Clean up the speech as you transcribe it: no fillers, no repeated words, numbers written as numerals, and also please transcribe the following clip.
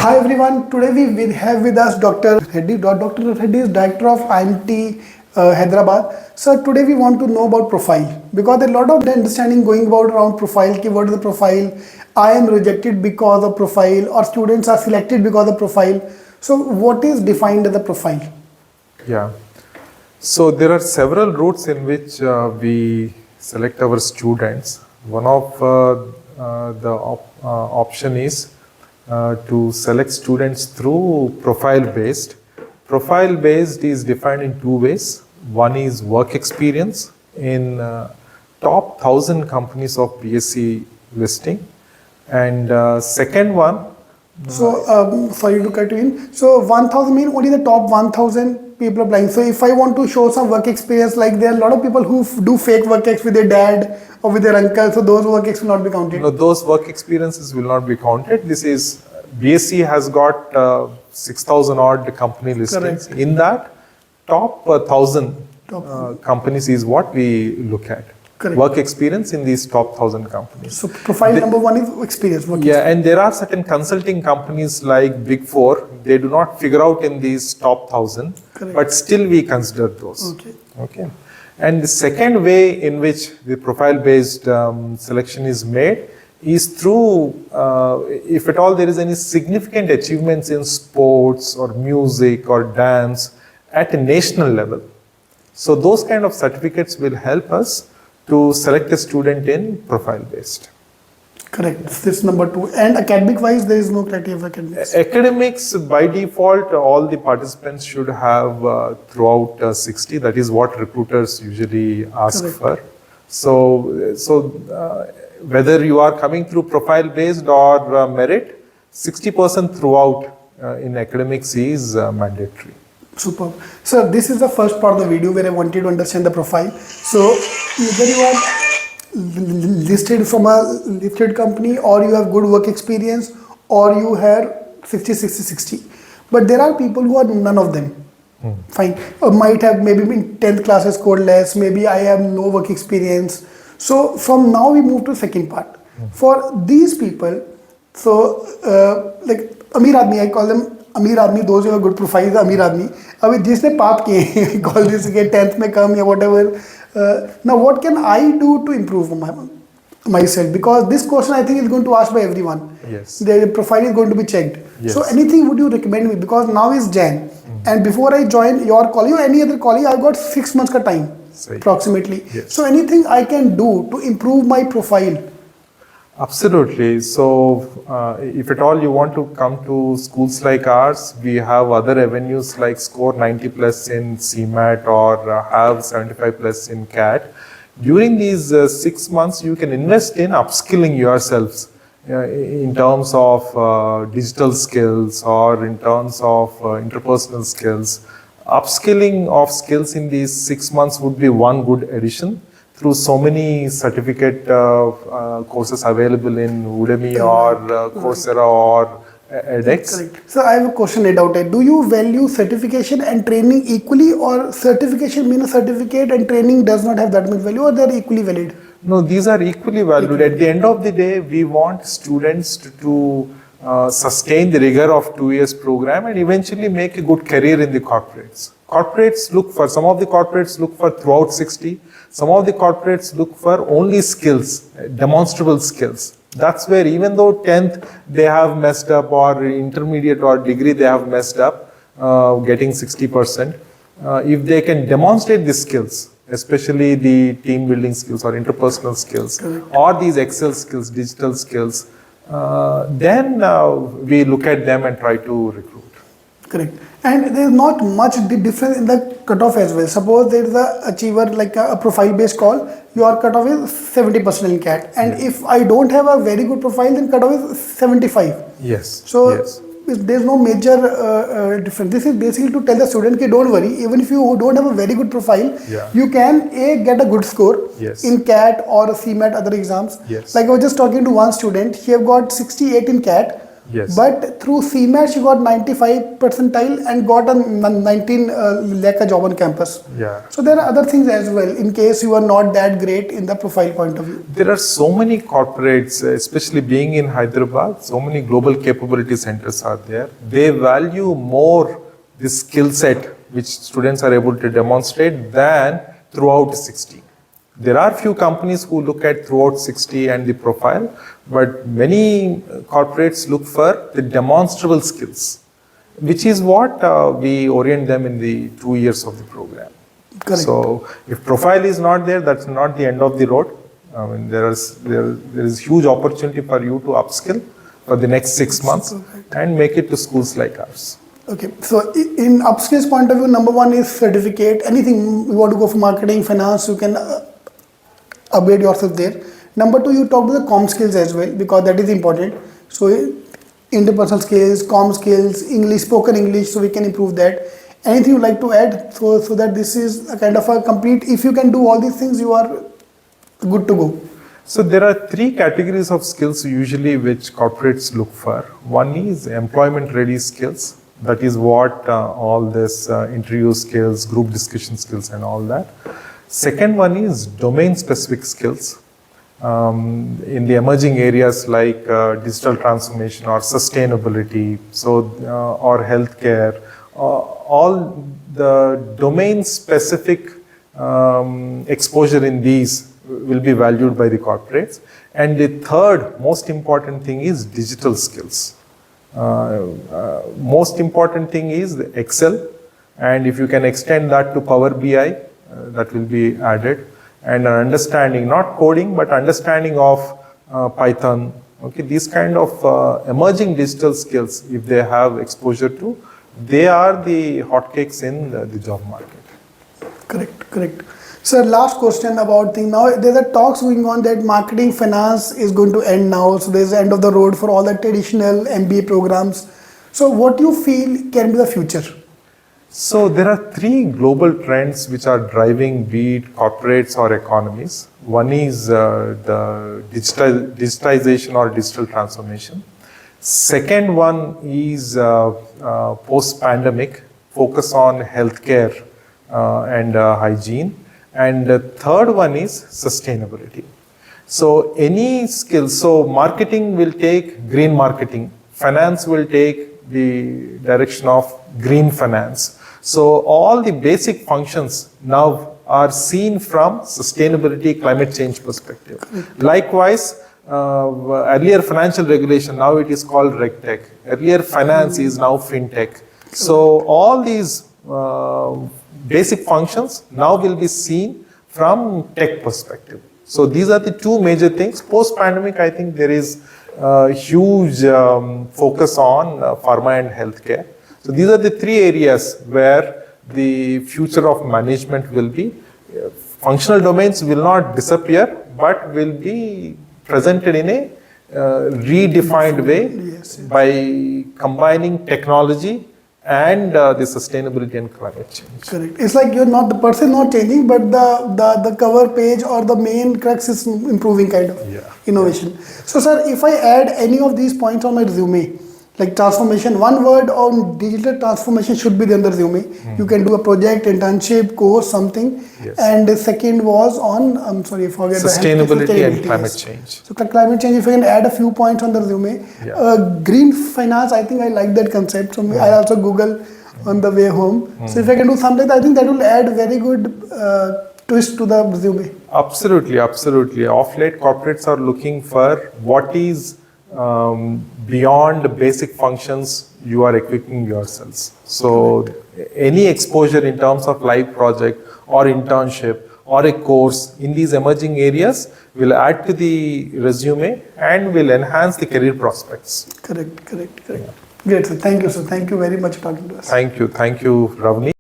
Hi everyone, today we have with us Dr. Reddy. Dr. Reddy is Director of IMT Hyderabad. So today we want to know about profile because there are a lot of understanding going about around profile. Ki what is the profile? I am rejected because of profile or students are selected because of profile. So what is defined as a profile? Yeah. So there are several routes in which we select our students. One of the option is to select students through profile based. Profile based is defined in two ways. One is work experience in top 1,000 companies of BSc listing, and second one. So sorry to cut you in. So 1,000 mean only the top 1,000 people applying. So if I want to show some work experience, like there are a lot of people who do fake work ex with their dad or with their uncle, so those work ex will not be counted. No, those work experiences will not be counted. This is BSc has got 6,000 odd company listings. Correct. In that, top 1,000 companies is what we look at. Correct. Work experience in these top 1,000 companies. So profile number one is experience. Yeah, and there are certain consulting companies like Big Four. They do not figure out in these top 1,000, Correct. but still we consider those. Okay. And the second way in which the profile-based selection is made is through, if at all there is any significant achievements in sports or music or dance at a national level. So those kind of certificates will help us to select a student in profile-based. Correct. This is number two. And academic-wise, there is no criteria for academics. Academics, by default, all the participants should have throughout 60. That is what recruiters usually ask for. So whether you are coming through profile-based or merit, 60% throughout in academics is mandatory. Superb. So this is the first part of the video where I wanted to understand the profile. So either you are listed from a listed company, or you have good work experience, or you have 50, 60, 60. But there are people who are none of them. Fine. Or might have maybe been 10th classes scored less, maybe I have no work experience. So from now we move to second part. For these people, so like Amir Admi, I call them Amir Admi, those who have good profiles, Amir Admi. Abhi jisne paap kiye, I call this again 10th mein kam ya whatever. Now what can I do to improve myself? Because this question I think is going to ask by everyone. Yes. The profile is going to be checked. Yes. So anything would you recommend me? Because now is Jan. And before I join your college or any other college, I've got 6 months ka time. Approximately. Yes. So anything I can do to improve my profile? Absolutely. So if at all you want to come to schools like ours, we have other avenues like score 90 plus in CMAT or have 75 plus in CAT. During these 6 months, you can invest in upskilling yourselves in terms of digital skills or in terms of interpersonal skills. Upskilling of skills in these 6 months would be one good addition through so many certificate courses available in Udemy or Coursera or edX. Correct. So I have a question I doubted. Do you value certification and training equally, or certification means a certificate and training does not have that much value, or they are equally valid? No, these are equally valued. At the end of the day, we want students to sustain the rigor of 2 years program and eventually make a good career in the corporates. Some of the corporates look for throughout 60. Some of the corporates look for only skills, demonstrable skills. That's where even though 10th they have messed up, or intermediate or degree they have messed up, getting 60%. If they can demonstrate the skills, especially the team building skills or interpersonal skills, or these Excel skills, digital skills, then we look at them and try to recruit. Correct. And there is not much difference in the cutoff as well. Suppose there is a achiever like a profile based call, your cutoff is 70% in CAT. And if I don't have a very good profile, then cutoff is 75. Yes. So yes. There's no major difference. This is basically to tell the student that don't worry, even if you don't have a very good profile, you can get a good score in CAT or CMAT, other exams. Yes. Like I was just talking to one student, he have got 68 in CAT. Yes. But through CMAT, she got 95 percentile and got a 19 lakh a job on campus. Yeah. So there are other things as well in case you are not that great in the profile point of view. There are so many corporates, especially being in Hyderabad, so many global capability centers are there. They value more the skill set which students are able to demonstrate than throughout 60. There are few companies who look at throughout 60 and the profile, but many corporates look for the demonstrable skills, which is what we orient them in the 2 years of the program. Correct. So if profile is not there, that's not the end of the road. I mean, there is huge opportunity for you to upskill for the next 6 months and make it to schools like ours. Okay, so in upskills point of view, number one is certificate. Anything you want to go for marketing, finance, you can upgrade yourself there. Number two, you talk to the com skills as well because that is important. So interpersonal skills, com skills, English, spoken English, so we can improve that. Anything you like to add so that this is a kind of a complete, if you can do all these things, you are good to go. So there are 3 categories of skills usually which corporates look for. One is employment ready skills. That is what all this interview skills, group discussion skills and all that. Second one is domain specific skills in the emerging areas like digital transformation or sustainability, or healthcare. All the domain specific exposure in these will be valued by the corporates. And the third most important thing is digital skills. Most important thing is the Excel, and if you can extend that to Power BI, that will be added, and an understanding, not coding, but understanding of Python. Okay, these kind of emerging digital skills, if they have exposure to, they are the hotcakes in the job market. Correct. Sir, last question about thing. Now there's a talks going on that marketing finance is going to end now. So there's the end of the road for all the traditional MBA programs. So what do you feel can be the future? So there are 3 global trends which are driving, be it corporates or economies. One is the digitization or digital transformation. Second one is post-pandemic, focus on healthcare and hygiene. And the third one is sustainability. So any skill, so marketing will take green marketing, finance will take the direction of green finance. So all the basic functions now are seen from sustainability, climate change perspective. Likewise, earlier financial regulation, now it is called RegTech. Earlier finance is now FinTech. So all these basic functions now will be seen from tech perspective. So these are the 2 major things. Post-pandemic, I think there is a huge focus on pharma and healthcare. So these are the 3 areas where the future of management will be. Functional domains will not disappear, but will be presented in a redefined way by combining technology and the sustainability and climate change. Correct. It's like you're not, the person not changing, but the cover page or the main crux is improving kind of innovation. So sir, if I add any of these points on my resume, like transformation, one word on digital transformation should be in the resume. You can do a project, internship, course, something. And the second was on, I'm sorry, I forget. Sustainability and climate change. So climate change, if you can add a few points on the resume. Green finance, I think I like that concept. So I also Google on the way home. So if I can do something, I think that will add very good twist to the resume. Absolutely. Of late, corporates are looking for what is beyond basic functions you are equipping yourselves. So any exposure in terms of live project or internship or a course in these emerging areas will add to the resume and will enhance the career prospects. Correct. Great, sir. Thank you, sir. Thank you very much for talking to us. Thank you, Ravni.